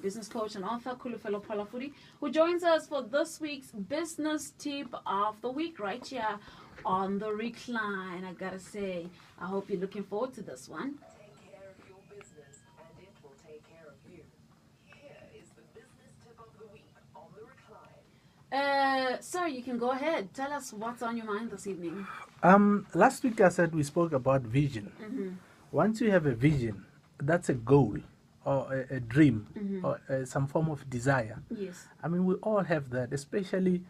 business coach and author, Kulufelo Palafudi, who joins us for this week's business tip of the week right here on The Recline. I gotta say, I hope you're looking forward to this one. Take care of your business and it will take care of you. Here is the business tip of the week on The Recline. Sir, you can go ahead. Tell us what's on your mind this evening. Last week I said we spoke about vision. Once you have a vision, that's a goal or a dream or some form of desire. Yes. I mean, we all have that, especially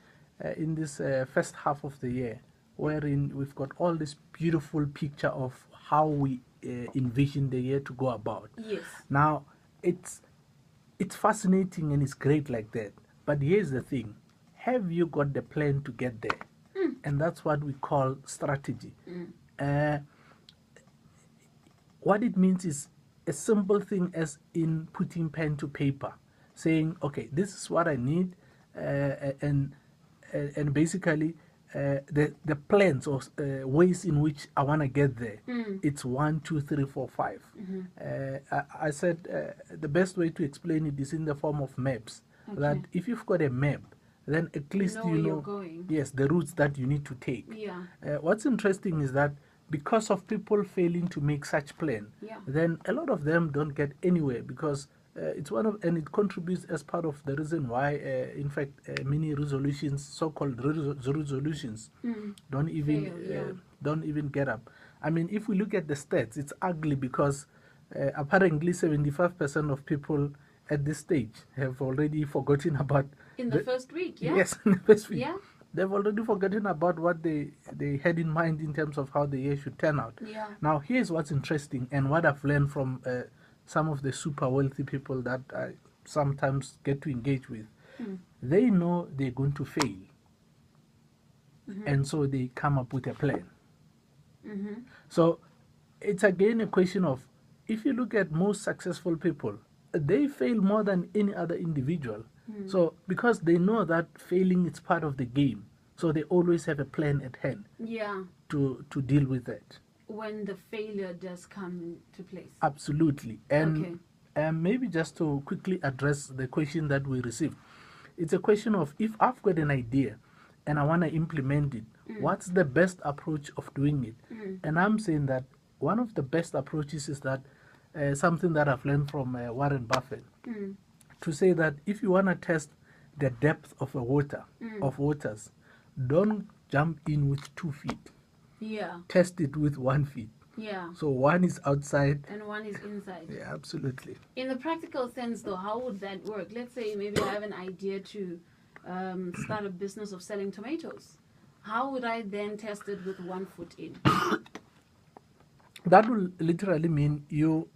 in this first half of the year, wherein we've got all this beautiful picture of how we envision the year to go about. Yes. Now, it's fascinating and it's great like that. But here's the thing. Have you got the plan to get there? And that's what we call strategy. What it means is a simple thing as in putting pen to paper, saying, okay, this is what I need, and basically the plans or ways in which I want to get there. It's 1, 2, 3, 4, 5. I said the best way to explain it is in the form of maps. Okay. That if you've got a map, then at least where you're going. Yes, the routes that you need to take. Yeah. What's interesting is that because of people failing to make such plan, then a lot of them don't get anywhere because it's and it contributes as part of the reason why, in fact, many resolutions, so-called resolutions, don't even get up. I mean, if we look at the stats, it's ugly because apparently 75% of people at this stage have already forgotten about in the first week, yeah? Yes, in the first week. Yeah. They've already forgotten about what they had in mind in terms of how the year should turn out. Yeah. Now, here's what's interesting and what I've learned from some of the super wealthy people that I sometimes get to engage with. They know they're going to fail. And so they come up with a plan. So it's again a question of, if you look at most successful people, they fail more than any other individual. So because they know that failing is part of the game, so they always have a plan at hand. Yeah. To deal with that. When the failure does come to place. Absolutely. And maybe just to quickly address the question that we received, it's a question of, if I've got an idea and I want to implement it, what's the best approach of doing it? And I'm saying that one of the best approaches is that something that I've learned from Warren Buffett, to say that if you want to test the depth of a waters, don't jump in with 2 feet. Yeah. Test it with 1 feet. Yeah. So one is outside and one is inside. Yeah, absolutely. In the practical sense, though, how would that work? Let's say maybe I have an idea to start a business of selling tomatoes. How would I then test it with 1 foot in? That will literally mean you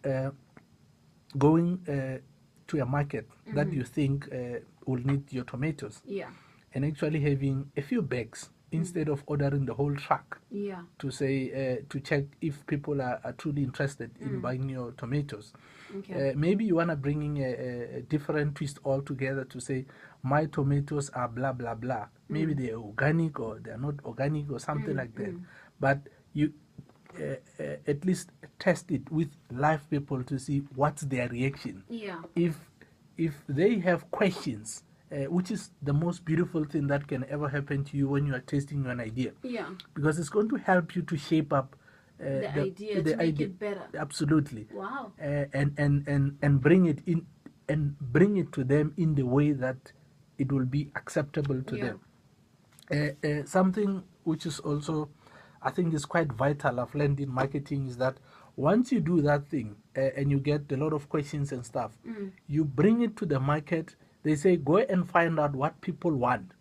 going to a market that you think will need your tomatoes. Yeah. And actually having a few bags instead of ordering the whole truck. Yeah. To say, to check if people are truly interested in buying your tomatoes. Okay. Maybe you want to bring in a different twist altogether to say, my tomatoes are blah, blah, blah. Maybe they're organic or they're not organic or something like that. But you at least test it with live people to see what's their reaction. Yeah. If they have questions, which is the most beautiful thing that can ever happen to you when you are testing an idea. Yeah. Because it's going to help you to shape up the idea, to make it better. Absolutely. Wow. And bring it in and bring it to them in the way that it will be acceptable to them. Something which is also, I think, is quite vital I've learned in marketing is that once you do that thing and you get a lot of questions and stuff, you bring it to the market. They say, go and find out what people want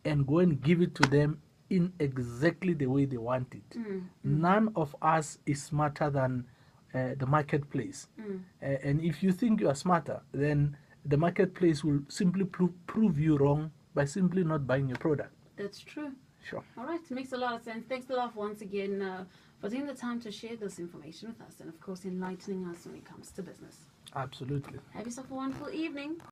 and go and give it to them in exactly the way they want it. None of us is smarter than the marketplace. And if you think you are smarter, then the marketplace will simply prove you wrong by simply not buying your product. That's true. Sure. All right, makes a lot of sense. Thanks a lot once again for taking the time to share this information with us and, of course, enlightening us when it comes to business. Absolutely. Have yourself a wonderful evening.